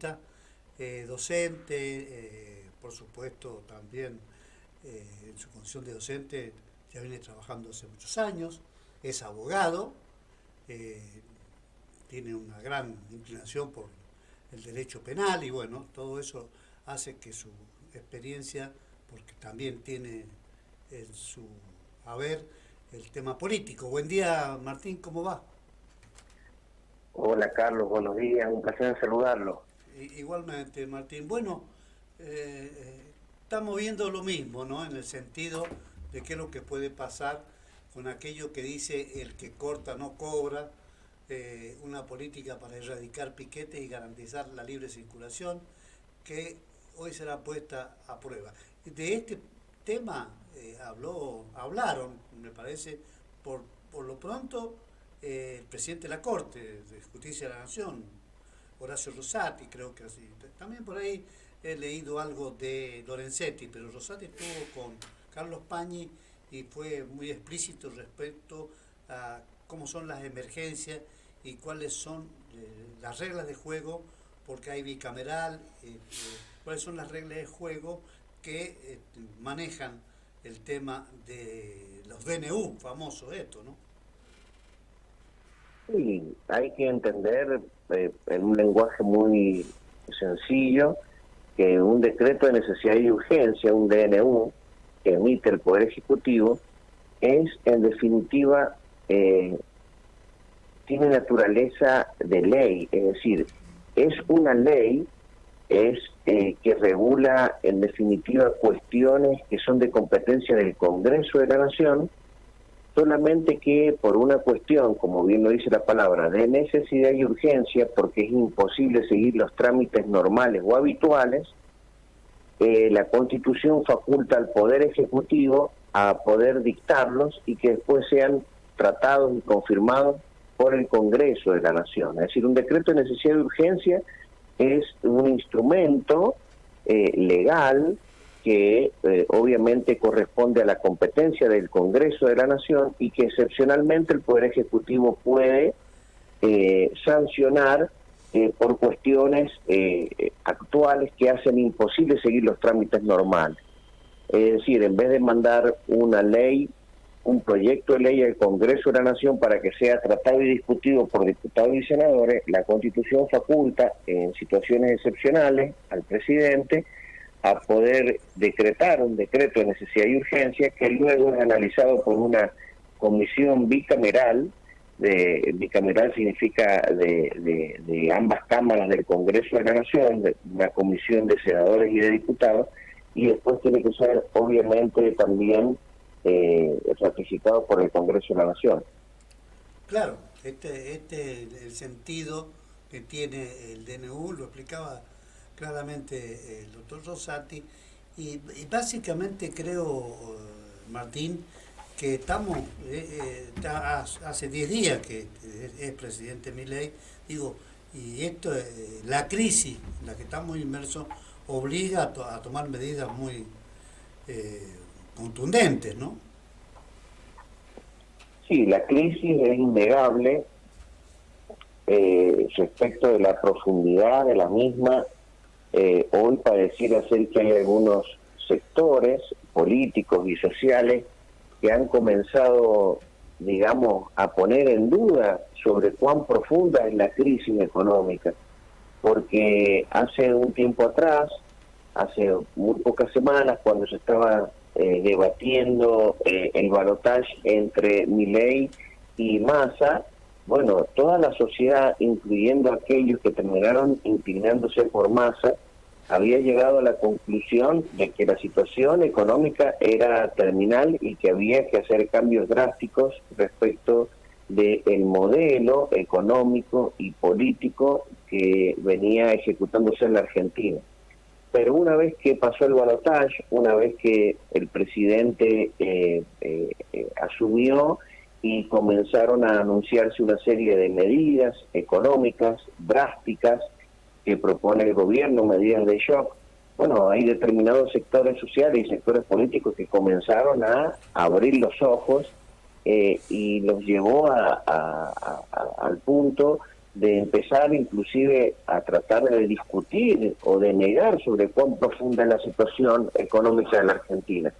periodista, docente, por supuesto también en su condición de docente ya viene trabajando hace muchos años, es abogado, tiene una gran inclinación por el derecho penal y bueno, todo eso hace que su experiencia, porque también tiene en su haber el tema político. Buen día, Martín, ¿cómo va? Hola Carlos, buenos días, un placer en saludarlo. Igualmente, Martín. Bueno, estamos viendo lo mismo, ¿no? En el sentido de qué es lo que puede pasar con aquello que dice el que corta no cobra, una política para erradicar piquetes y garantizar la libre circulación, que hoy será puesta a prueba. De este tema hablaron, me parece, por, por lo pronto, el presidente de la Corte de Justicia de la Nación, Horacio Rosati, creo que así. También por ahí he leído algo de Lorenzetti, pero Rosati estuvo con Carlos Pañi y fue muy explícito respecto a cómo son las emergencias y cuáles son las reglas de juego, porque hay bicameral, cuáles son las reglas de juego que manejan el tema de los DNU, famoso esto, ¿no? Sí, hay que entender en un lenguaje muy sencillo que un decreto de necesidad y urgencia, un DNU, que emite el Poder Ejecutivo, es en definitiva, tiene naturaleza de ley, es decir, es una ley, es que regula en definitiva cuestiones que son de competencia del Congreso de la Nación, solamente que por una cuestión, como bien lo dice la palabra, de necesidad y urgencia, porque es imposible seguir los trámites normales o habituales, la Constitución faculta al Poder Ejecutivo a poder dictarlos y que después sean tratados y confirmados por el Congreso de la Nación. Es decir, un decreto de necesidad y urgencia es un instrumento legal que obviamente corresponde a la competencia del Congreso de la Nación y que excepcionalmente el Poder Ejecutivo puede sancionar por cuestiones actuales que hacen imposible seguir los trámites normales. Es decir, en vez de mandar una ley, un proyecto de ley al Congreso de la Nación para que sea tratado y discutido por diputados y senadores, la Constitución faculta en situaciones excepcionales al presidente a poder decretar un decreto de necesidad y urgencia que luego es analizado por una comisión bicameral. Bicameral significa de ambas cámaras del Congreso de la Nación, de una comisión de senadores y de diputados, y después tiene que ser obviamente también ratificado por el Congreso de la Nación. Claro, este el sentido que tiene el DNU, lo explicaba claramente el doctor Rosati, y básicamente creo, Martín, que estamos, hace 10 días que es presidente Milei, digo, y esto, la crisis en la que estamos inmersos obliga a tomar medidas muy eh, contundentes, ¿no? Sí, la crisis es innegable respecto de la profundidad de la misma. Hoy pareciera ser que hay algunos sectores políticos y sociales que han comenzado, digamos, a poner en duda sobre cuán profunda es la crisis económica, porque hace un tiempo atrás, hace muy pocas semanas, cuando se estaba debatiendo el balotaje entre Milei y Massa, bueno, toda la sociedad, incluyendo aquellos que terminaron inclinándose por Massa, había llegado a la conclusión de que la situación económica era terminal y que había que hacer cambios drásticos respecto del modelo económico y político que venía ejecutándose en la Argentina. Pero una vez que pasó el balotaje, una vez que el presidente asumió y comenzaron a anunciarse una serie de medidas económicas drásticas que propone el gobierno, medidas de shock, bueno, hay determinados sectores sociales y sectores políticos que comenzaron a abrir los ojos y los llevó al punto de empezar inclusive a tratar de discutir o de negar sobre cuán profunda es la situación económica de la Argentina.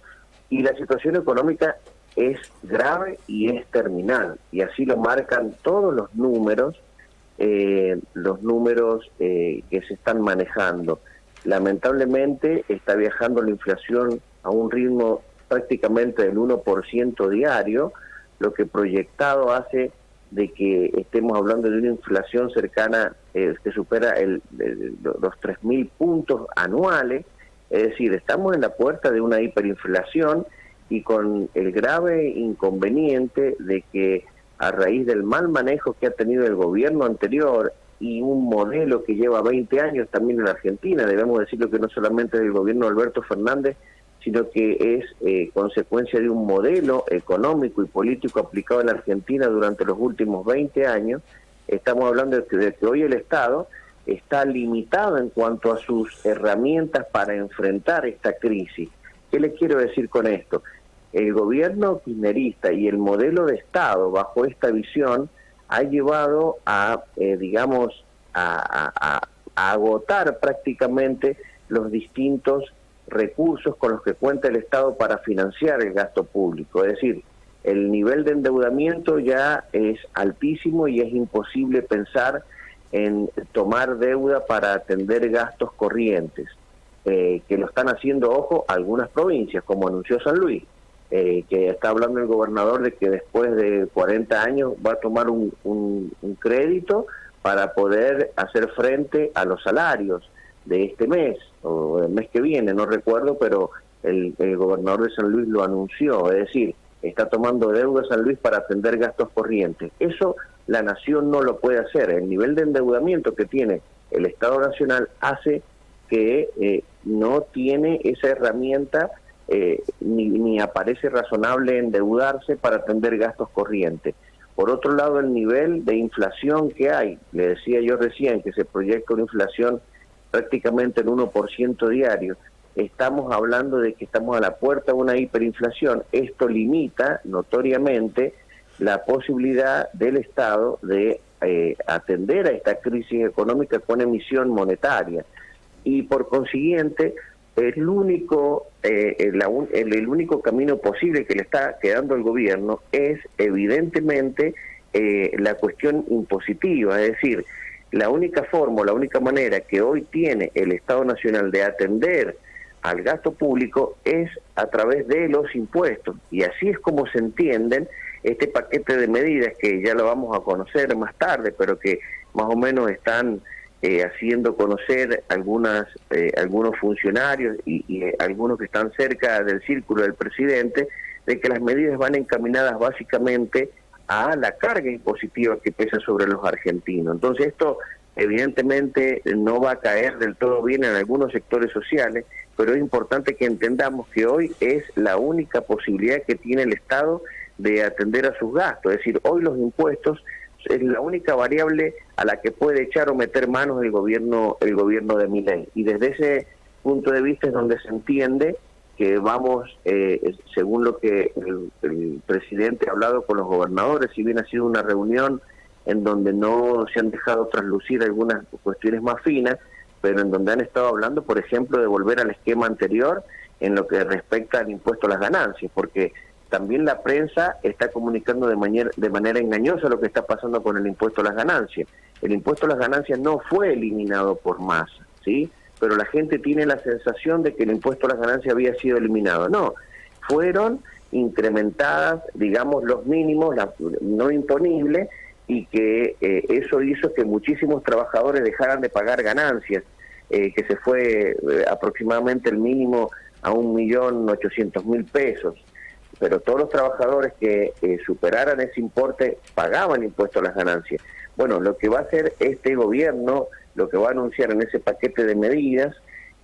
Y la situación económica es grave y es terminal, y así lo marcan todos los números que se están manejando. Lamentablemente está viajando la inflación a un ritmo prácticamente del 1% diario, lo que proyectado hace de que estemos hablando de una inflación cercana, que supera los 3.000 puntos anuales. Es decir, estamos en la puerta de una hiperinflación, y con el grave inconveniente de que a raíz del mal manejo que ha tenido el gobierno anterior y un modelo que lleva 20 años también en la Argentina, debemos decirlo que no solamente del gobierno de Alberto Fernández, sino que es consecuencia de un modelo económico y político aplicado en la Argentina durante los últimos 20 años. Estamos hablando de que hoy el Estado está limitado en cuanto a sus herramientas para enfrentar esta crisis. ¿Qué le quiero decir con esto? El gobierno kirchnerista y el modelo de Estado bajo esta visión ha llevado a agotar prácticamente los distintos recursos con los que cuenta el Estado para financiar el gasto público. Es decir, el nivel de endeudamiento ya es altísimo y es imposible pensar en tomar deuda para atender gastos corrientes, que lo están haciendo, ojo, algunas provincias, como anunció San Luis, que está hablando el gobernador de que después de 40 años va a tomar un crédito para poder hacer frente a los salarios de este mes o del mes que viene, no recuerdo, pero el gobernador de San Luis lo anunció. Es decir, está tomando deuda San Luis para atender gastos corrientes. Eso la nación no lo puede hacer. El nivel de endeudamiento que tiene el Estado Nacional hace que no tiene esa herramienta, ni aparece razonable endeudarse para atender gastos corrientes. Por otro lado, el nivel de inflación que hay, le decía yo recién que se proyecta una inflación prácticamente el 1% diario, estamos hablando de que estamos a la puerta de una hiperinflación. Esto limita notoriamente la posibilidad del Estado de atender a esta crisis económica con emisión monetaria. Y por consiguiente, el único camino posible que le está quedando al gobierno es evidentemente la cuestión impositiva. Es decir, la única forma, la única manera que hoy tiene el Estado Nacional de atender al gasto público es a través de los impuestos, y así es como se entienden este paquete de medidas que ya lo vamos a conocer más tarde, pero que más o menos están haciendo conocer algunos funcionarios y algunos que están cerca del círculo del presidente, de que las medidas van encaminadas básicamente a la carga impositiva que pesa sobre los argentinos. Entonces esto evidentemente no va a caer del todo bien en algunos sectores sociales, pero es importante que entendamos que hoy es la única posibilidad que tiene el Estado de atender a sus gastos. Es decir, hoy los impuestos es la única variable a la que puede echar o meter manos el gobierno de Milei. Y desde ese punto de vista es donde se entiende que vamos, según lo que el presidente ha hablado con los gobernadores, si bien ha sido una reunión en donde no se han dejado traslucir algunas cuestiones más finas, pero en donde han estado hablando, por ejemplo, de volver al esquema anterior en lo que respecta al impuesto a las ganancias, porque también la prensa está comunicando de manera engañosa lo que está pasando con el impuesto a las ganancias. El impuesto a las ganancias no fue eliminado por Massa, ¿sí? Pero la gente tiene la sensación de que el impuesto a las ganancias había sido eliminado. No, fueron incrementadas, digamos, los mínimos, no imponibles, y que eso hizo que muchísimos trabajadores dejaran de pagar ganancias, que se fue aproximadamente el mínimo a 1.800.000 pesos. Pero todos los trabajadores que superaran ese importe pagaban impuesto a las ganancias. Bueno, lo que va a hacer este gobierno, lo que va a anunciar en ese paquete de medidas,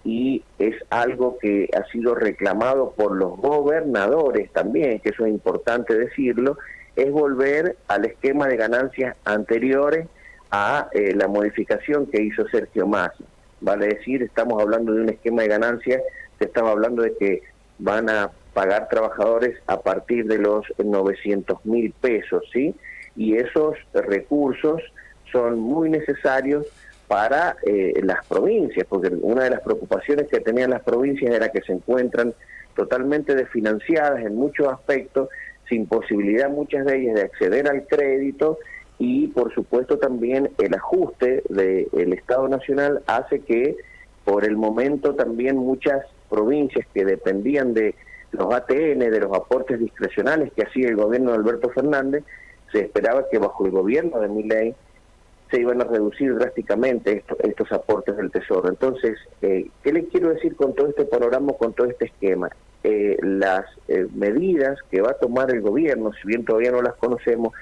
y es algo que ha sido reclamado por los gobernadores también, que eso es importante decirlo, es volver al esquema de ganancias anteriores a la modificación que hizo Sergio Massa. Vale decir, estamos hablando de un esquema de ganancias, estamos hablando de que van a pagar trabajadores a partir de los 900.000 pesos, ¿sí? Y esos recursos son muy necesarios para las provincias, porque una de las preocupaciones que tenían las provincias era que se encuentran totalmente desfinanciadas en muchos aspectos, sin posibilidad muchas de ellas de acceder al crédito, y por supuesto también el ajuste del Estado Nacional hace que por el momento también muchas provincias que dependían de los ATN, de los aportes discrecionales que hacía el gobierno de Alberto Fernández, se esperaba que bajo el gobierno de Milei se iban a reducir drásticamente estos aportes del Tesoro. Entonces, ¿qué le quiero decir con todo este panorama, con todo este esquema? Las medidas que va a tomar el gobierno, si bien todavía no las conocemos,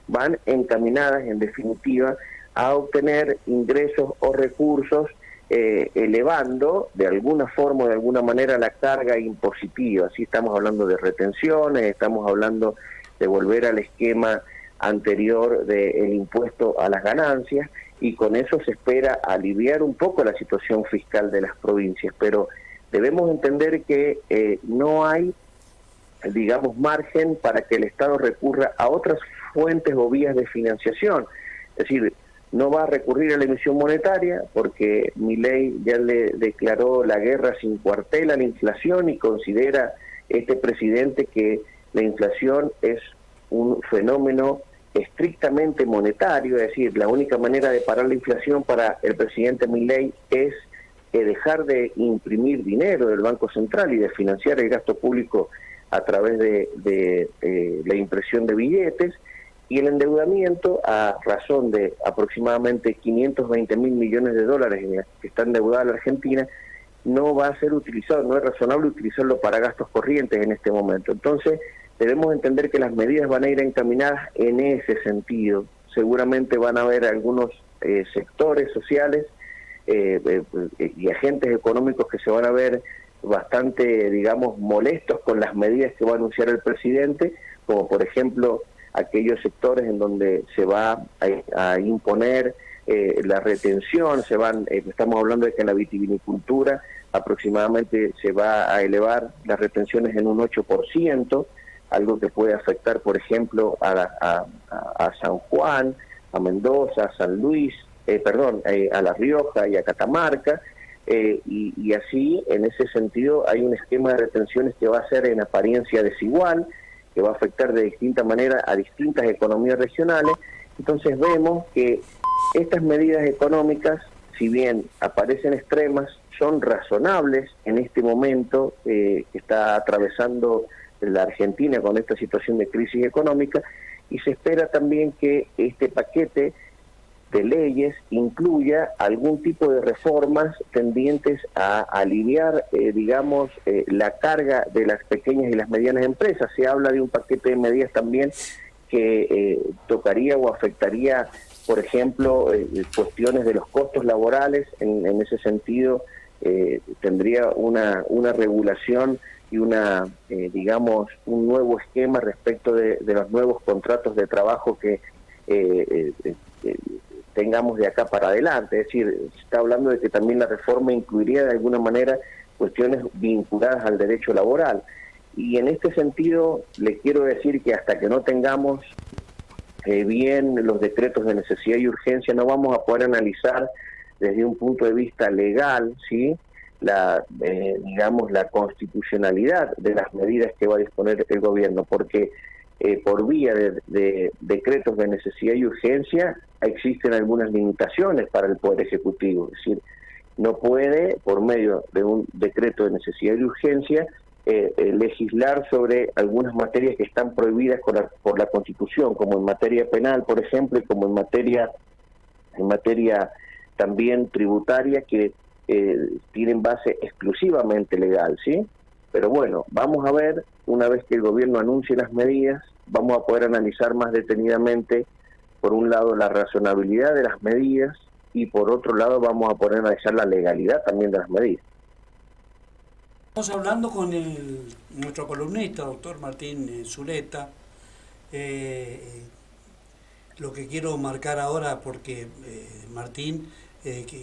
van encaminadas en definitiva a obtener ingresos o recursos elevando de alguna forma o de alguna manera la carga impositiva. Así estamos hablando de retenciones, estamos hablando de volver al esquema anterior del impuesto a las ganancias, y con eso se espera aliviar un poco la situación fiscal de las provincias, pero debemos entender que no hay, digamos, margen para que el Estado recurra a otras fuentes o vías de financiación. Es decir, no va a recurrir a la emisión monetaria porque Milei ya le declaró la guerra sin cuartel a la inflación, y considera este presidente que la inflación es un fenómeno estrictamente monetario. Es decir, la única manera de parar la inflación para el presidente Milei es dejar de imprimir dinero del Banco Central y de financiar el gasto público a través de la impresión de billetes, y el endeudamiento, a razón de aproximadamente 520.000 millones de dólares en que está endeudada la Argentina, no va a ser utilizado, no es razonable utilizarlo para gastos corrientes en este momento. Entonces, debemos entender que las medidas van a ir encaminadas en ese sentido. Seguramente van a haber algunos sectores sociales y agentes económicos que se van a ver bastante, digamos, molestos con las medidas que va a anunciar el presidente, como por ejemplo aquellos sectores en donde se va a imponer la retención. Estamos hablando de que en la vitivinicultura aproximadamente se va a elevar las retenciones en un 8%, algo que puede afectar, por ejemplo, a San Juan, a Mendoza, a San Luis, a La Rioja y a Catamarca, y así, en ese sentido, hay un esquema de retenciones que va a ser en apariencia desigual, que va a afectar de distinta manera a distintas economías regionales. Entonces vemos que estas medidas económicas, si bien aparecen extremas, son razonables en este momento que está atravesando la Argentina con esta situación de crisis económica, y se espera también que este paquete de leyes incluya algún tipo de reformas tendientes a aliviar, la carga de las pequeñas y las medianas empresas. Se habla de un paquete de medidas también que tocaría o afectaría, por ejemplo, cuestiones de los costos laborales. En ese sentido, tendría una regulación y un nuevo esquema respecto de los nuevos contratos de trabajo que tengamos de acá para adelante. Es decir, se está hablando de que también la reforma incluiría de alguna manera cuestiones vinculadas al derecho laboral. Y en este sentido le quiero decir que hasta que no tengamos bien los decretos de necesidad y urgencia, no vamos a poder analizar desde un punto de vista legal, ¿sí?, la constitucionalidad de las medidas que va a disponer el gobierno, porque por vía de decretos de necesidad y urgencia existen algunas limitaciones para el Poder Ejecutivo. Es decir, no puede, por medio de un decreto de necesidad y urgencia, legislar sobre algunas materias que están prohibidas por la Constitución, como en materia penal, por ejemplo, y como en materia también tributaria, que tienen base exclusivamente legal, ¿sí? Pero bueno, vamos a ver, una vez que el gobierno anuncie las medidas, vamos a poder analizar más detenidamente, por un lado, la razonabilidad de las medidas, y por otro lado vamos a poder analizar la legalidad también de las medidas. Estamos hablando con nuestro columnista, doctor Martín Zuleta. Lo que quiero marcar ahora, porque Martín,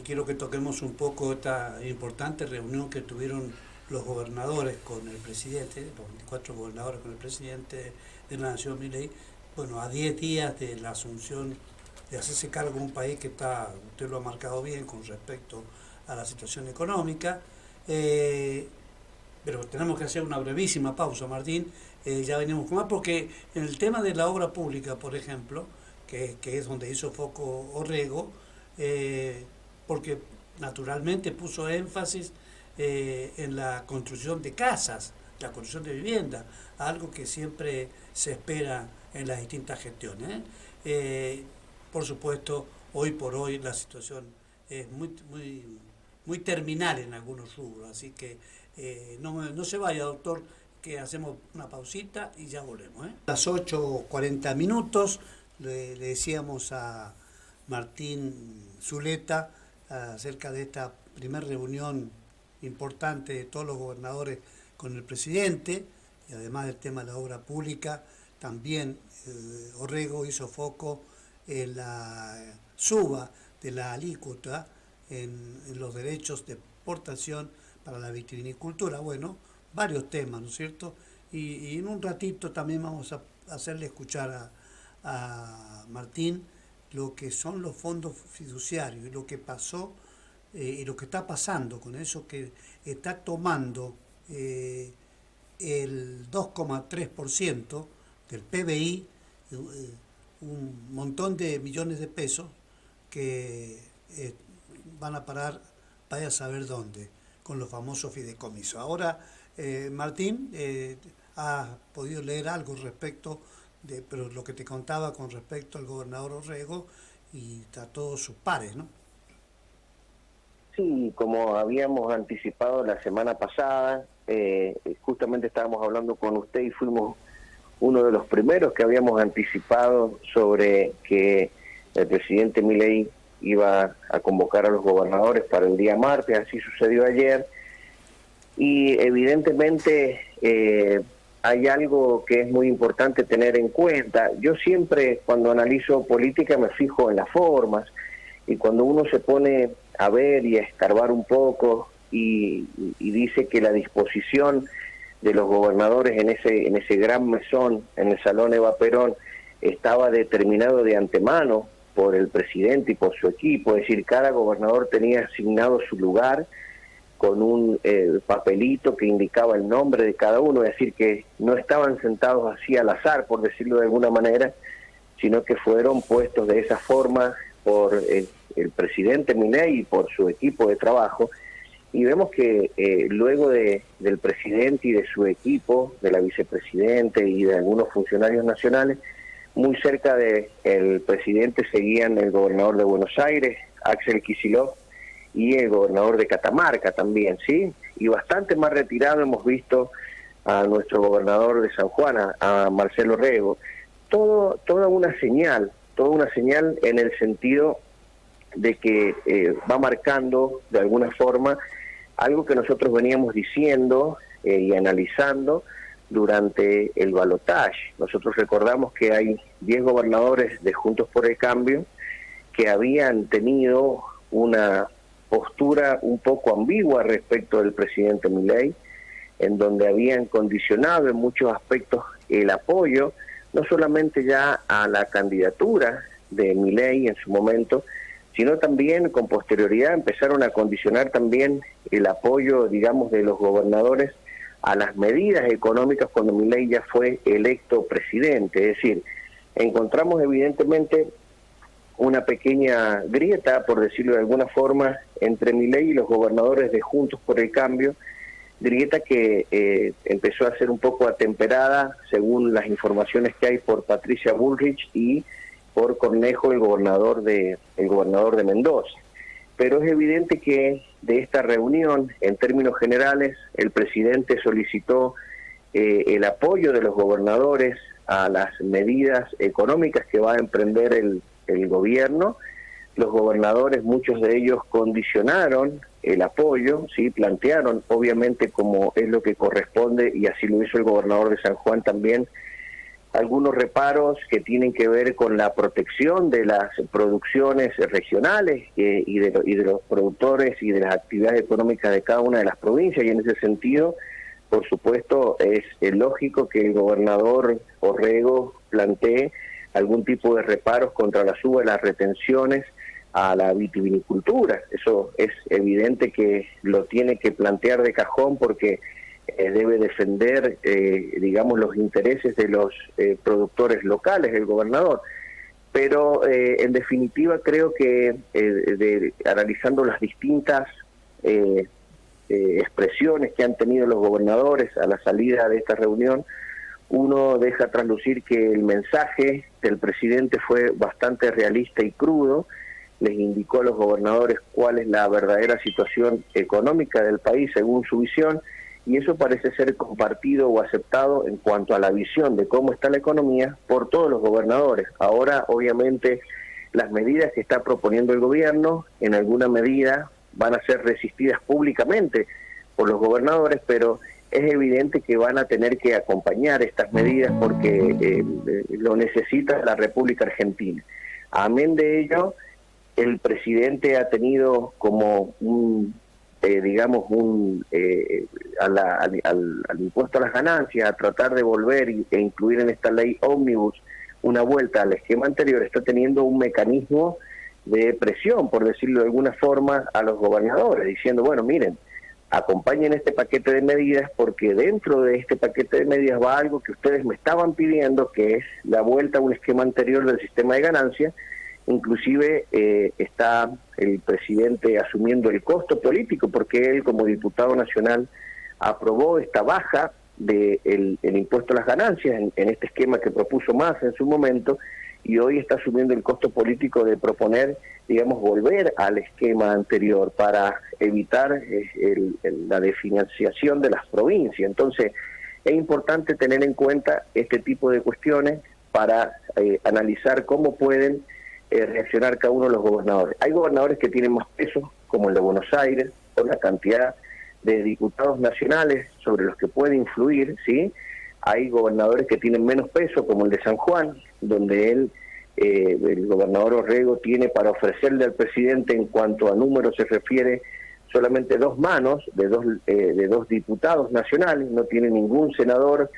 quiero que toquemos un poco esta importante reunión que tuvieron los gobernadores con el presidente, los 24 gobernadores con el presidente de la Nación, Milei, bueno, a 10 días de la asunción de hacerse cargo de un país que está, usted lo ha marcado bien con respecto a la situación económica. Pero tenemos que hacer una brevísima pausa, Martín. Ya venimos con más, porque en el tema de la obra pública, por ejemplo, que es donde hizo foco Orrego, porque naturalmente puso énfasis en la construcción de casas, la construcción de vivienda, algo que siempre se espera en las distintas gestiones. Por supuesto, hoy por hoy la situación es muy terminal en algunos rubros, así que no se vaya, doctor, que hacemos una pausita y ya volvemos. Las 8:40 minutos, le decíamos a Martín Zuleta acerca de esta primera reunión importante de todos los gobernadores con el presidente, y además del tema de la obra pública, también Orrego hizo foco en la suba de la alícuota en los derechos de exportación para la vitivinicultura. Bueno, varios temas, ¿no es cierto? Y en un ratito también vamos a hacerle escuchar a Martín lo que son los fondos fiduciarios y lo que pasó y lo que está pasando con eso, que está tomando el 2,3% del PBI, un montón de millones de pesos que van a parar, vaya a saber dónde, con los famosos fideicomisos. Ahora, Martín, has podido leer algo respecto pero lo que te contaba con respecto al gobernador Orrego y a todos sus pares, ¿no? Sí, como habíamos anticipado la semana pasada, justamente estábamos hablando con usted y fuimos uno de los primeros que habíamos anticipado sobre que el presidente Milei iba a convocar a los gobernadores para el día martes. Así sucedió ayer, y evidentemente hay algo que es muy importante tener en cuenta. Yo siempre, cuando analizo política, me fijo en las formas, y cuando uno se pone a ver y a escarbar un poco y dice que la disposición de los gobernadores en ese gran mesón, en el Salón Eva Perón, estaba determinado de antemano por el presidente y por su equipo, es decir, cada gobernador tenía asignado su lugar con un papelito que indicaba el nombre de cada uno, es decir, que no estaban sentados así al azar, por decirlo de alguna manera, sino que fueron puestos de esa forma por el presidente Milei y por su equipo de trabajo. Y vemos que luego del presidente y de su equipo, de la vicepresidente y de algunos funcionarios nacionales, muy cerca del presidente seguían el gobernador de Buenos Aires, Axel Kicillof, y el gobernador de Catamarca también, ¿sí? Y bastante más retirado hemos visto a nuestro gobernador de San Juan, a Marcelo Orrego. Toda una señal en el sentido de que va marcando de alguna forma algo que nosotros veníamos diciendo y analizando durante el balotaje. Nosotros recordamos que hay 10 gobernadores de Juntos por el Cambio que habían tenido una postura un poco ambigua respecto del presidente Milei, en donde habían condicionado en muchos aspectos el apoyo, no solamente ya a la candidatura de Milei en su momento, sino también con posterioridad empezaron a condicionar también el apoyo, digamos, de los gobernadores a las medidas económicas cuando Milei ya fue electo presidente. Es decir, encontramos evidentemente una pequeña grieta, por decirlo de alguna forma, entre Milei y los gobernadores de Juntos por el Cambio, grieta que empezó a ser un poco atemperada, según las informaciones que hay, por Patricia Bullrich y por Cornejo, el gobernador de Mendoza. Pero es evidente que de esta reunión, en términos generales, el presidente solicitó el apoyo de los gobernadores a las medidas económicas que va a emprender el gobierno. Los gobernadores, muchos de ellos condicionaron el apoyo, sí, plantearon, obviamente como es lo que corresponde, y así lo hizo el gobernador de San Juan también, algunos reparos que tienen que ver con la protección de las producciones regionales y de los productores y de las actividades económicas de cada una de las provincias, y en ese sentido, por supuesto, es lógico que el gobernador Orrego plantee algún tipo de reparos contra la suba de las retenciones a la vitivinicultura. Eso es evidente que lo tiene que plantear de cajón porque debe defender, digamos, los intereses de los productores locales, el gobernador. Pero en definitiva creo que analizando las distintas expresiones que han tenido los gobernadores a la salida de esta reunión, uno deja traslucir que el mensaje del presidente fue bastante realista y crudo. Les indicó a los gobernadores cuál es la verdadera situación económica del país según su visión, y eso parece ser compartido o aceptado en cuanto a la visión de cómo está la economía por todos los gobernadores. Ahora, obviamente, las medidas que está proponiendo el gobierno, en alguna medida, van a ser resistidas públicamente por los gobernadores, pero es evidente que van a tener que acompañar estas medidas porque lo necesita la República Argentina. Amén de ello, el presidente ha tenido como al impuesto a las ganancias, a tratar de volver e incluir en esta ley ómnibus una vuelta al esquema anterior, está teniendo un mecanismo de presión, por decirlo de alguna forma, a los gobernadores, diciendo, bueno, miren, acompañen este paquete de medidas porque dentro de este paquete de medidas va algo que ustedes me estaban pidiendo, que es la vuelta a un esquema anterior del sistema de ganancias. Inclusive está el presidente asumiendo el costo político porque él como diputado nacional aprobó esta baja del impuesto a las ganancias en este esquema que propuso Massa en su momento, y hoy está asumiendo el costo político de proponer, digamos, volver al esquema anterior para evitar la desfinanciación de las provincias. Entonces es importante tener en cuenta este tipo de cuestiones para analizar cómo pueden reaccionar cada uno de los gobernadores. Hay gobernadores que tienen más peso, como el de Buenos Aires, por la cantidad de diputados nacionales sobre los que puede influir, ¿sí? Hay gobernadores que tienen menos peso, como el de San Juan, donde el gobernador Orrego tiene para ofrecerle al presidente, en cuanto a números se refiere, solamente 2 manos de dos diputados nacionales, no tiene ningún senador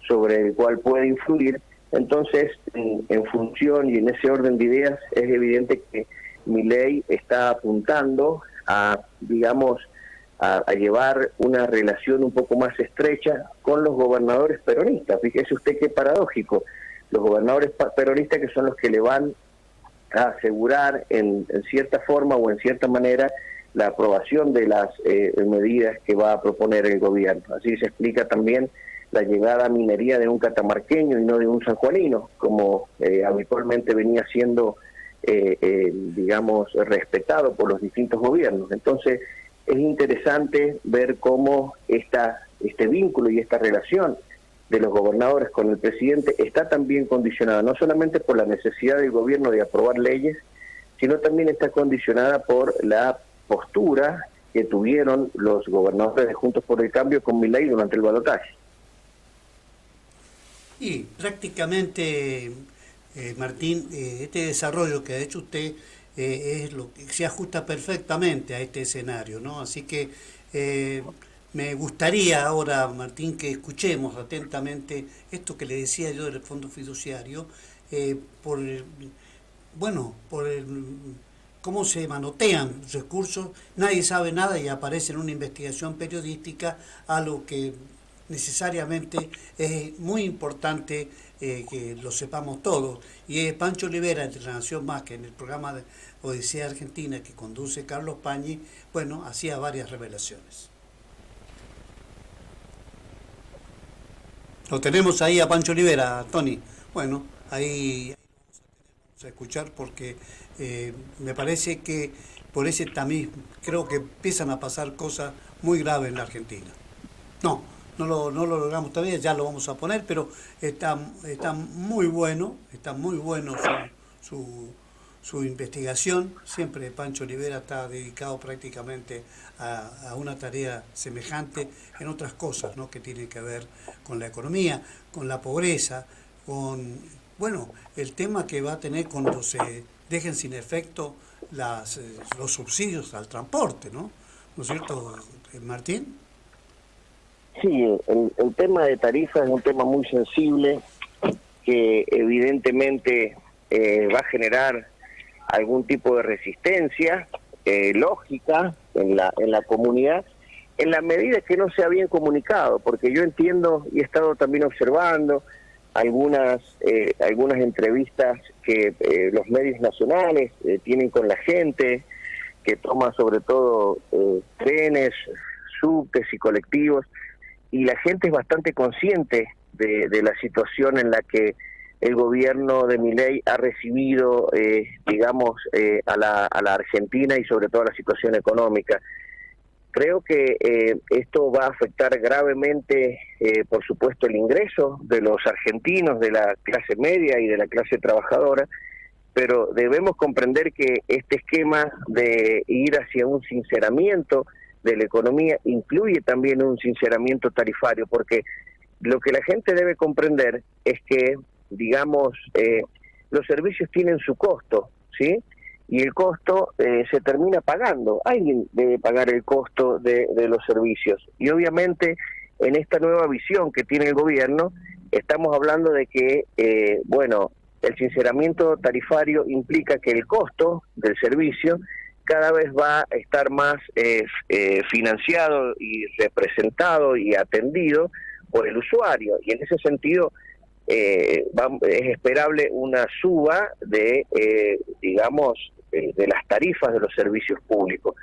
sobre el cual puede influir. Entonces, en función y en ese orden de ideas, es evidente que Milei está apuntando a, digamos, a llevar una relación un poco más estrecha con los gobernadores peronistas. Fíjese usted qué paradójico. Los gobernadores peronistas que son los que le van a asegurar en cierta forma o en cierta manera la aprobación de las medidas que va a proponer el gobierno. Así se explica también la llegada a minería de un catamarqueño y no de un sanjuanino, como habitualmente venía siendo, digamos, respetado por los distintos gobiernos. Entonces, es interesante ver cómo este vínculo y esta relación de los gobernadores con el presidente está también condicionada, no solamente por la necesidad del gobierno de aprobar leyes, sino también está condicionada por la postura que tuvieron los gobernadores de Juntos por el Cambio con Milei durante el balotaje. Y prácticamente, Martín, este desarrollo que ha hecho usted es lo que se ajusta perfectamente a este escenario, ¿no? Así que me gustaría ahora, Martín, que escuchemos atentamente esto que le decía yo del Fondo Fiduciario, por cómo se manotean recursos, nadie sabe nada y aparece en una investigación periodística, algo que necesariamente es muy importante que lo sepamos todos. Y Pancho Olivera, de La Nación Más, que en el programa de Odisea Argentina que conduce Carlos Pañi, bueno, hacía varias revelaciones. Lo tenemos ahí a Pancho Olivera, Tony. Bueno, ahí vamos a escuchar porque me parece que por ese tamiz creo que empiezan a pasar cosas muy graves en la Argentina. No lo logramos todavía, ya lo vamos a poner, pero está muy bueno su investigación. Siempre Pancho Olivera está dedicado prácticamente a una tarea semejante en otras cosas, ¿no?, que tienen que ver con la economía, con la pobreza, con el tema que va a tener cuando se dejen sin efecto los subsidios al transporte, ¿no? ¿No es cierto, Martín? Sí, el tema de tarifas es un tema muy sensible que evidentemente va a generar algún tipo de resistencia lógica en la comunidad, en la medida que no sea bien comunicado, porque yo entiendo y he estado también observando algunas entrevistas que los medios nacionales tienen con la gente, que toma sobre todo trenes, subtes y colectivos, y la gente es bastante consciente de la situación en la que el gobierno de Milei ha recibido, a la Argentina y sobre todo a la situación económica. Creo que esto va a afectar gravemente, por supuesto, el ingreso de los argentinos, de la clase media y de la clase trabajadora, pero debemos comprender que este esquema de ir hacia un sinceramiento de la economía incluye también un sinceramiento tarifario, porque lo que la gente debe comprender es que, los servicios tienen su costo, ¿sí? Y el costo se termina pagando. Alguien debe pagar el costo de los servicios. Y obviamente en esta nueva visión que tiene el gobierno, estamos hablando de que, el sinceramiento tarifario implica que el costo del servicio cada vez va a estar más financiado y representado y atendido por el usuario. Y en ese sentido es esperable una suba de las tarifas de los servicios públicos.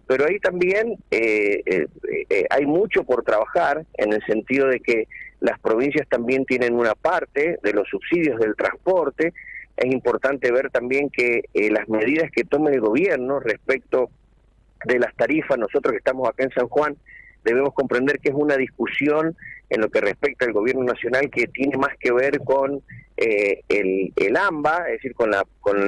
Pero ahí también hay mucho por trabajar, en el sentido de que las provincias también tienen una parte de los subsidios del transporte. Es importante ver también que las medidas que tome el gobierno respecto de las tarifas, nosotros que estamos acá en San Juan, debemos comprender que es una discusión en lo que respecta al gobierno nacional que tiene más que ver con el AMBA, es decir, con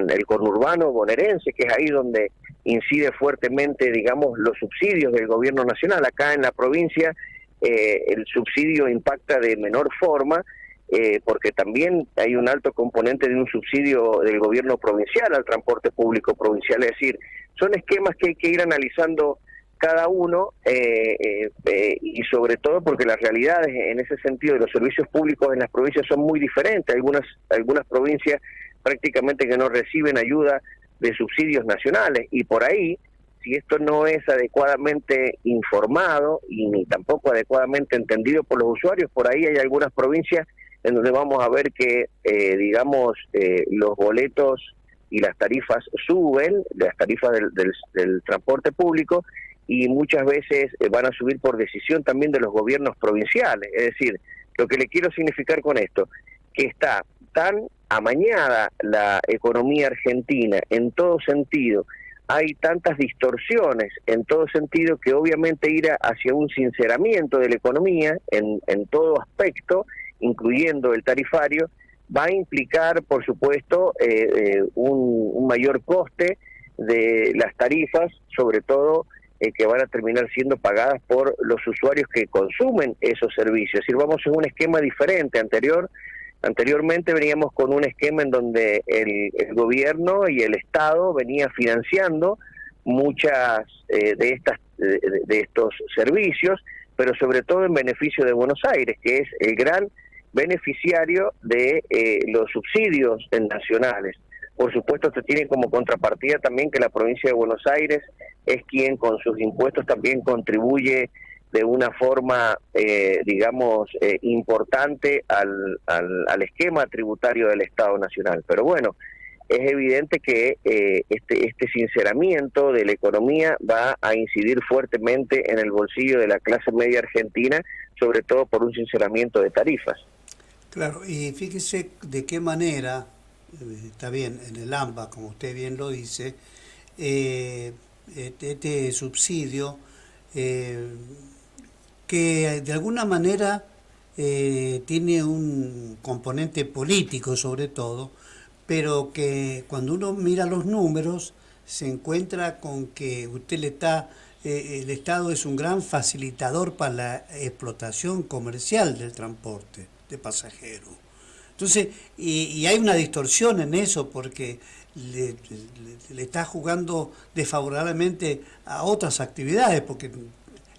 el conurbano bonaerense, que es ahí donde incide fuertemente, los subsidios del gobierno nacional. Acá en la provincia el subsidio impacta de menor forma, porque también hay un alto componente de un subsidio del gobierno provincial al transporte público provincial. Es decir, son esquemas que hay que ir analizando cada uno, y sobre todo porque las realidades en ese sentido de los servicios públicos en las provincias son muy diferentes. Algunas provincias prácticamente que no reciben ayuda de subsidios nacionales, y por ahí, si esto no es adecuadamente informado y ni tampoco adecuadamente entendido por los usuarios, por ahí hay algunas provincias en donde vamos a ver que los boletos y las tarifas suben, las tarifas del transporte público, y muchas veces van a subir por decisión también de los gobiernos provinciales. Es decir, lo que le quiero significar con esto, que está tan amañada la economía argentina en todo sentido, hay tantas distorsiones en todo sentido, que obviamente ir hacia un sinceramiento de la economía en todo aspecto, incluyendo el tarifario, va a implicar, por supuesto, un mayor coste de las tarifas, sobre todo que van a terminar siendo pagadas por los usuarios que consumen esos servicios. Es decir, vamos en un esquema diferente. Anteriormente veníamos con un esquema en donde el gobierno y el Estado venía financiando muchas de estos servicios, pero sobre todo en beneficio de Buenos Aires, que es el gran beneficiario de los subsidios nacionales. Por supuesto, esto tiene como contrapartida también que la provincia de Buenos Aires es quien con sus impuestos también contribuye de una forma, importante al esquema tributario del Estado Nacional. Pero bueno, es evidente que este sinceramiento de la economía va a incidir fuertemente en el bolsillo de la clase media argentina, sobre todo por un sinceramiento de tarifas. Claro, y fíjese de qué manera, está bien, en el AMBA, como usted bien lo dice, este subsidio, que de alguna manera tiene un componente político sobre todo, pero que cuando uno mira los números se encuentra con que el Estado es un gran facilitador para la explotación comercial del transporte de pasajeros. Entonces, y hay una distorsión en eso, porque le está jugando desfavorablemente a otras actividades, porque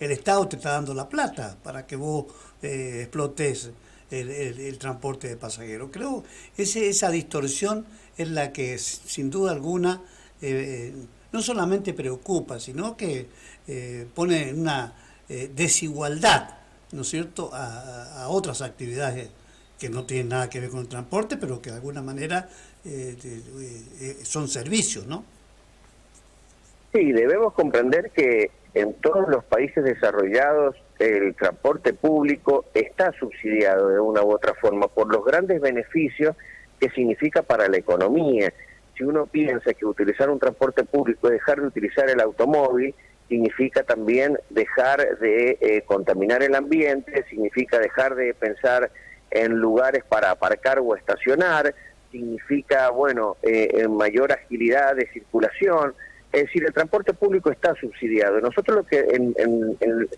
el Estado te está dando la plata para que vos explotes el transporte de pasajeros. Creo que esa distorsión es la que sin duda alguna no solamente preocupa, sino que pone en una desigualdad, ¿no es cierto?, a otras actividades que no tienen nada que ver con el transporte, pero que de alguna manera son servicios, ¿no? Sí, debemos comprender que en todos los países desarrollados el transporte público está subsidiado de una u otra forma por los grandes beneficios que significa para la economía. Si uno piensa que utilizar un transporte público es dejar de utilizar el automóvil, significa también dejar de contaminar el ambiente, significa dejar de pensar en lugares para aparcar o estacionar, significa, bueno, mayor agilidad de circulación. Es decir, el transporte público está subsidiado. Nosotros lo que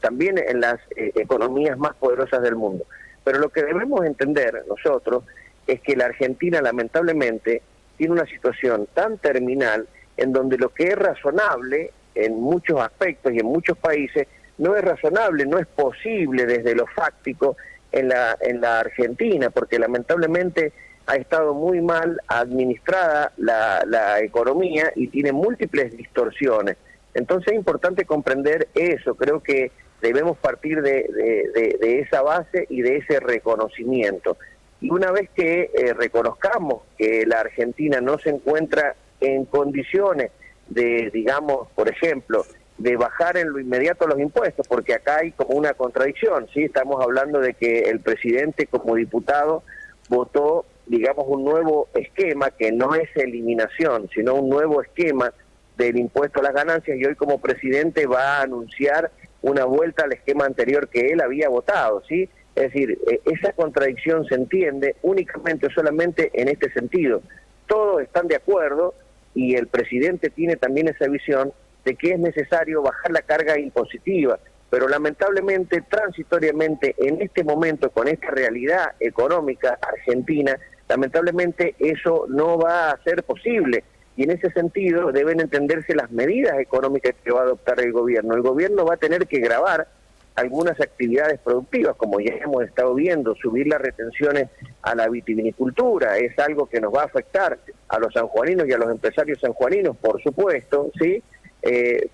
también en las economías más poderosas del mundo. Pero lo que debemos entender nosotros es que la Argentina lamentablemente tiene una situación tan terminal en donde lo que es razonable en muchos aspectos y en muchos países no es razonable, no es posible desde lo fáctico en la Argentina, porque lamentablemente ha estado muy mal administrada la economía y tiene múltiples distorsiones. Entonces es importante comprender eso. Creo que debemos partir de esa base y de ese reconocimiento. Y una vez que reconozcamos que la Argentina no se encuentra en condiciones de, digamos, por ejemplo, de bajar en lo inmediato los impuestos, porque acá hay como una contradicción, ¿sí? Estamos hablando de que el presidente como diputado votó, digamos, un nuevo esquema que no es eliminación, sino un nuevo esquema del impuesto a las ganancias, y hoy como presidente va a anunciar una vuelta al esquema anterior que él había votado, ¿sí? Es decir, esa contradicción se entiende únicamente, solamente en este sentido. Todos están de acuerdo y el presidente tiene también esa visión de que es necesario bajar la carga impositiva, pero lamentablemente, transitoriamente, en este momento, con esta realidad económica argentina, lamentablemente eso no va a ser posible. Y en ese sentido deben entenderse las medidas económicas que va a adoptar el gobierno. El gobierno va a tener que gravar algunas actividades productivas, como ya hemos estado viendo, subir las retenciones a la vitivinicultura, es algo que nos va a afectar a los sanjuaninos y a los empresarios sanjuaninos, por supuesto, ¿sí?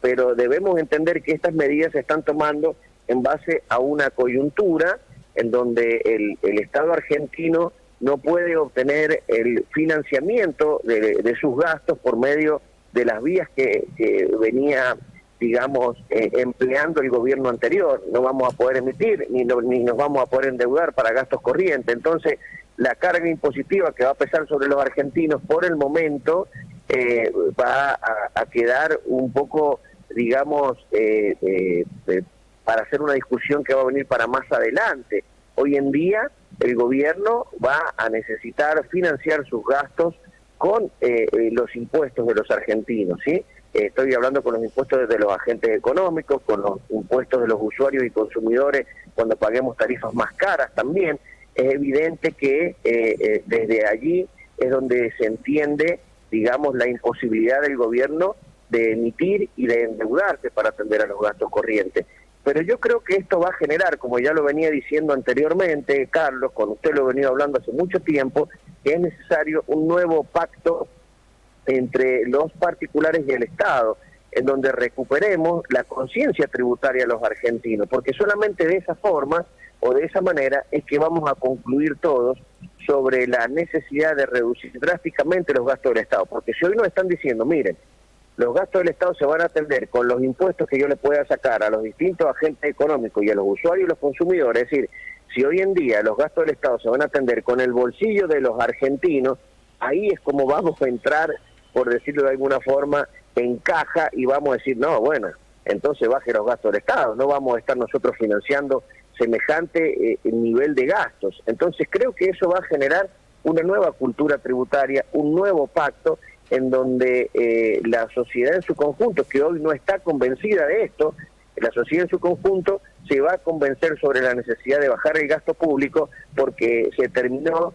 Pero debemos entender que estas medidas se están tomando en base a una coyuntura en donde el Estado argentino no puede obtener el financiamiento de sus gastos por medio de las vías que venía, digamos, empleando el gobierno anterior. No vamos a poder emitir ni nos vamos a poder endeudar para gastos corrientes. Entonces, la carga impositiva que va a pesar sobre los argentinos por el momento va a quedar un poco, digamos, para hacer una discusión que va a venir para más adelante. Hoy en día el gobierno va a necesitar financiar sus gastos con los impuestos de los argentinos, ¿sí? Estoy hablando con los impuestos de los agentes económicos, con los impuestos de los usuarios y consumidores cuando paguemos tarifas más caras también. Es evidente que desde allí es donde se entiende, digamos, la imposibilidad del gobierno de emitir y de endeudarse para atender a los gastos corrientes. Pero yo creo que esto va a generar, como ya lo venía diciendo anteriormente, Carlos, con usted lo he venido hablando hace mucho tiempo, que es necesario un nuevo pacto entre los particulares y el Estado, en donde recuperemos la conciencia tributaria de los argentinos, porque solamente de esa forma o de esa manera es que vamos a concluir todos sobre la necesidad de reducir drásticamente los gastos del Estado. Porque si hoy nos están diciendo, miren, los gastos del Estado se van a atender con los impuestos que yo le pueda sacar a los distintos agentes económicos y a los usuarios y los consumidores, es decir, si hoy en día los gastos del Estado se van a atender con el bolsillo de los argentinos, ahí es como vamos a entrar, por decirlo de alguna forma, en caja y vamos a decir, no, bueno, entonces baje los gastos del Estado, no vamos a estar nosotros financiando semejante nivel de gastos. Entonces creo que eso va a generar una nueva cultura tributaria, un nuevo pacto en donde la sociedad en su conjunto, que hoy no está convencida de esto, la sociedad en su conjunto se va a convencer sobre la necesidad de bajar el gasto público porque se terminó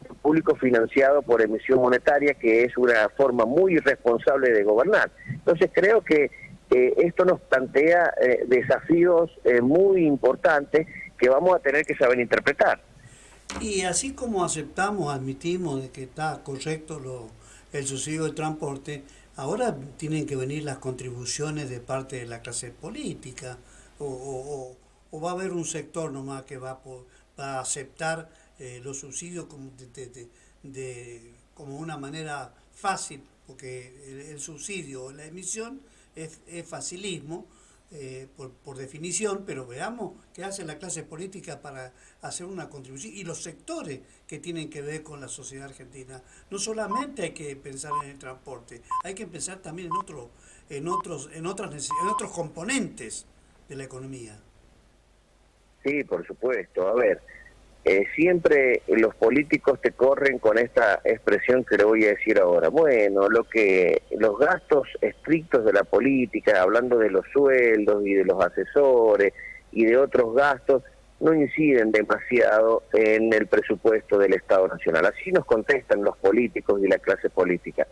el público financiado por emisión monetaria, que es una forma muy irresponsable de gobernar. Entonces creo que esto nos plantea desafíos muy importantes que vamos a tener que saber interpretar. Y así como aceptamos, admitimos de que está correcto el subsidio de transporte, ahora tienen que venir las contribuciones de parte de la clase política, o va a haber un sector nomás que va a aceptar los subsidios como, como una manera fácil, porque el subsidio, la emisión es facilismo, por definición, pero veamos qué hace la clase política para hacer una contribución y los sectores que tienen que ver con la sociedad argentina. No solamente hay que pensar en el transporte, hay que pensar también en otros componentes de la economía. Sí, por supuesto. A ver, siempre los políticos te corren con esta expresión que le voy a decir ahora. Bueno, los gastos estrictos de la política, hablando de los sueldos y de los asesores y de otros gastos, no inciden demasiado en el presupuesto del Estado Nacional. Así nos contestan los políticos y la clase política.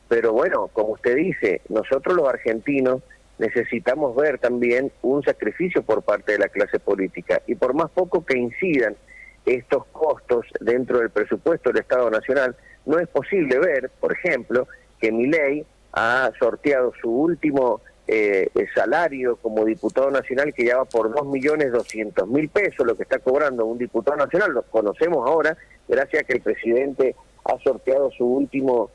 Pero bueno, como usted dice, nosotros los argentinos necesitamos ver también un sacrificio por parte de la clase política, y por más poco que incidan estos costos dentro del presupuesto del Estado Nacional, no es posible ver, por ejemplo, que Milei ha sorteado su último salario como diputado nacional, que ya va por 2.200.000 pesos, lo que está cobrando un diputado nacional. Lo conocemos ahora gracias a que el presidente ha sorteado su última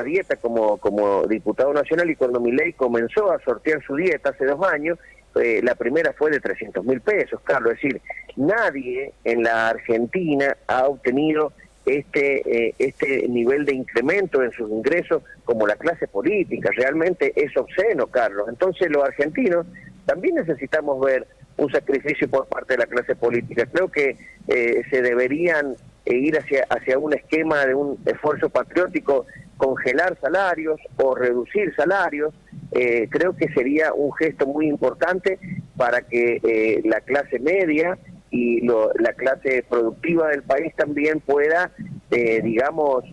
dieta como diputado nacional, y cuando Milei comenzó a sortear su dieta hace 2 años, la primera fue de 300.000 pesos, Carlos. Es decir, nadie en la Argentina ha obtenido este nivel de incremento en sus ingresos como la clase política. Realmente es obsceno, Carlos. Entonces los argentinos también necesitamos ver un sacrificio por parte de la clase política. Creo que se deberían ir hacia un esquema de un esfuerzo patriótico, congelar salarios o reducir salarios. Creo que sería un gesto muy importante para que la clase media y la clase productiva del país también pueda, digamos,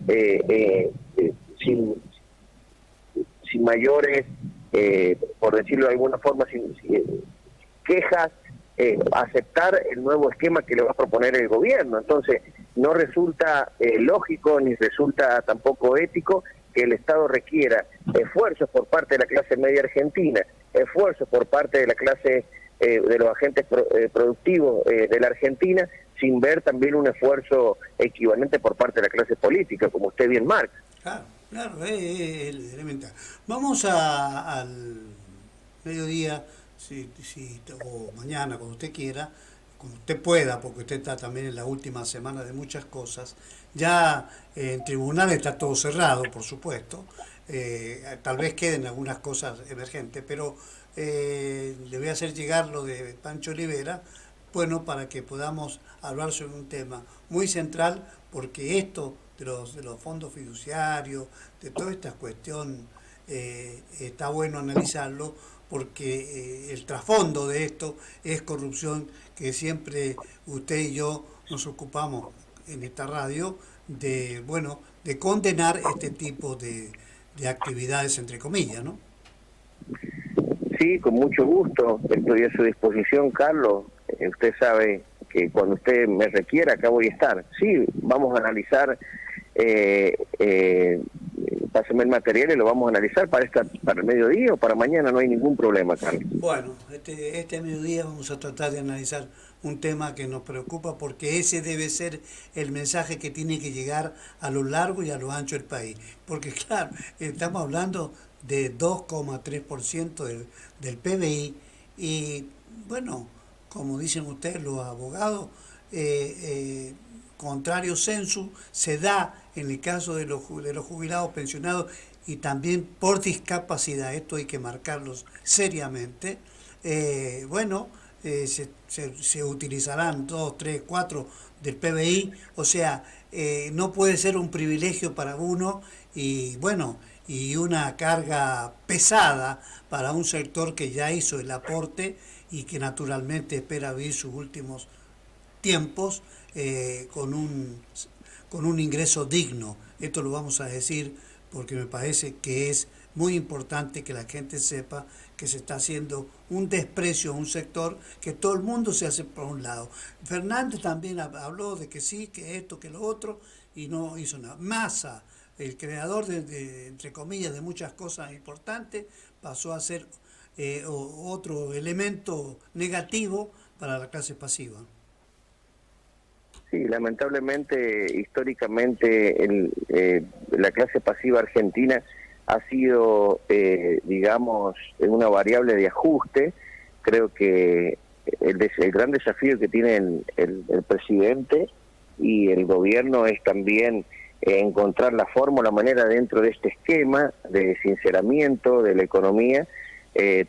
sin mayores, por decirlo de alguna forma, sin quejas, aceptar el nuevo esquema que le va a proponer el gobierno. Entonces, no resulta lógico ni resulta tampoco ético que el Estado requiera esfuerzos por parte de la clase media argentina, esfuerzos por parte de la clase de los agentes productivos de la Argentina, sin ver también un esfuerzo equivalente por parte de la clase política, como usted bien marca. Claro, claro, es elemental. Vamos al mediodía, o mañana, cuando usted quiera, cuando usted pueda, porque usted está también en la última semana de muchas cosas. Ya en tribunales está todo cerrado, por supuesto. Tal vez queden algunas cosas emergentes, pero le voy a hacer llegar lo de Pancho Olivera, bueno, para que podamos hablar sobre un tema muy central, porque esto de los fondos fiduciarios, de toda esta cuestión, está bueno analizarlo, porque el trasfondo de esto es corrupción, que siempre usted y yo nos ocupamos en esta radio de, bueno, de condenar este tipo de actividades, entre comillas, ¿no? Sí, con mucho gusto, estoy a su disposición, Carlos. Usted sabe que cuando usted me requiera, acá voy a estar. Sí, vamos a analizar, páseme el material y lo vamos a analizar para el mediodía o para mañana, no hay ningún problema, Carlos. Bueno, este mediodía vamos a tratar de analizar un tema que nos preocupa, porque ese debe ser el mensaje que tiene que llegar a lo largo y a lo ancho del país. Porque claro, estamos hablando de 2,3% del PBI, y bueno, como dicen ustedes los abogados, contrario censu se da en el caso de los jubilados, pensionados, y también por discapacidad. Esto hay que marcarlos seriamente. Bueno, se utilizarán 2, 3, 4 del PBI, o sea, no puede ser un privilegio para uno, y bueno, y una carga pesada para un sector que ya hizo el aporte y que naturalmente espera vivir sus últimos tiempos con un ingreso digno. Esto lo vamos a decir porque me parece que es muy importante que la gente sepa que se está haciendo un desprecio a un sector, que todo el mundo se hace por un lado. Fernández también habló de que sí, que esto, que lo otro, y no hizo nada. Massa, el creador entre comillas, de muchas cosas importantes, pasó a ser otro elemento negativo para la clase pasiva. Sí, lamentablemente, históricamente, la clase pasiva argentina ha sido, digamos, una variable de ajuste. Creo que el gran desafío que tiene el presidente y el gobierno es también encontrar la forma, la manera dentro de este esquema de sinceramiento de la economía,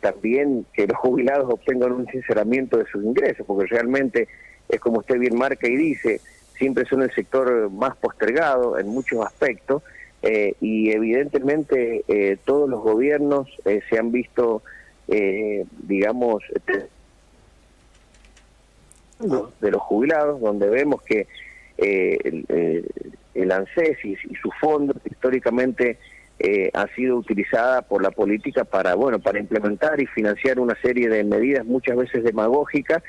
también que los jubilados obtengan un sinceramiento de sus ingresos, porque realmente es como usted bien marca y dice, siempre son el sector más postergado en muchos aspectos, y evidentemente todos los gobiernos se han visto, digamos, de los jubilados, donde vemos que el ANSES y su fondo históricamente ha sido utilizada por la política para implementar y financiar una serie de medidas muchas veces demagógicas,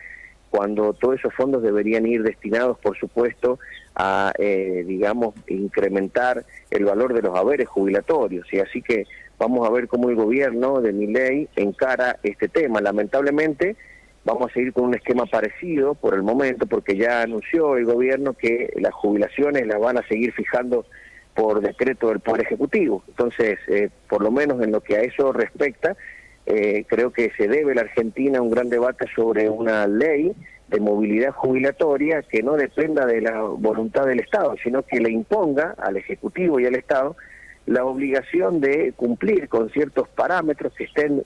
cuando todos esos fondos deberían ir destinados, por supuesto, a, digamos, incrementar el valor de los haberes jubilatorios. Y así que vamos a ver cómo el gobierno de Milei encara este tema. Lamentablemente, vamos a seguir con un esquema parecido por el momento, porque ya anunció el gobierno que las jubilaciones las van a seguir fijando por decreto del Poder Ejecutivo. Entonces, por lo menos en lo que a eso respecta, creo que se debe la Argentina un gran debate sobre una ley de movilidad jubilatoria que no dependa de la voluntad del Estado, sino que le imponga al Ejecutivo y al Estado la obligación de cumplir con ciertos parámetros que estén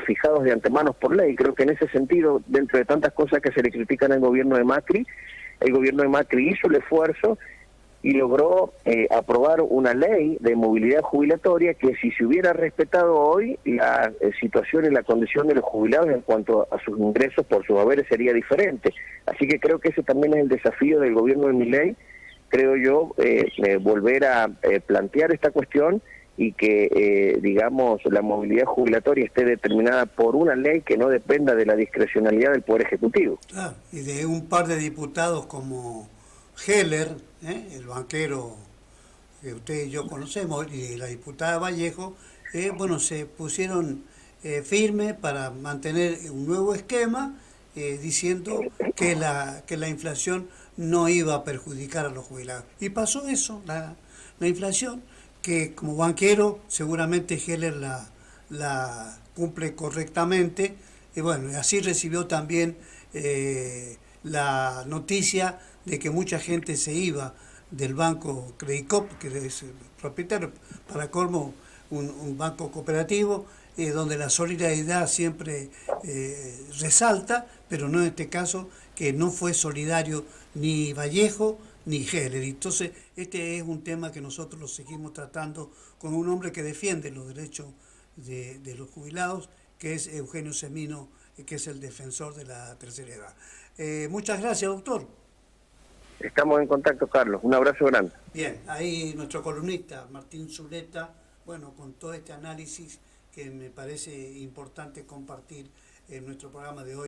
fijados de antemano por ley. Creo que en ese sentido, dentro de tantas cosas que se le critican al gobierno de Macri, el gobierno de Macri hizo el esfuerzo y logró aprobar una ley de movilidad jubilatoria que, si se hubiera respetado hoy, la situación y la condición de los jubilados en cuanto a sus ingresos por sus haberes sería diferente. Así que creo que ese también es el desafío del gobierno de Milei, creo yo, volver a plantear esta cuestión y que, digamos, la movilidad jubilatoria esté determinada por una ley que no dependa de la discrecionalidad del Poder Ejecutivo. Claro, y de un par de diputados como Heller, el banquero que usted y yo conocemos, y la diputada Vallejo, se pusieron firmes para mantener un nuevo esquema, diciendo que la inflación no iba a perjudicar a los jubilados. Y pasó eso, la inflación, que como banquero seguramente Heller la cumple correctamente, y bueno, así recibió también la noticia de que mucha gente se iba del banco Credicop, que es el propietario, para colmo un banco cooperativo, donde la solidaridad siempre resalta, pero no en este caso, que no fue solidario ni Vallejo ni Heller. Entonces, este es un tema que nosotros lo seguimos tratando con un hombre que defiende los derechos de los jubilados, que es Eugenio Semino, que es el defensor de la tercera edad. Muchas gracias, doctor. Estamos en contacto, Carlos. Un abrazo grande. Bien, ahí nuestro columnista, Martín Zuleta, con todo este análisis que me parece importante compartir en nuestro programa de hoy.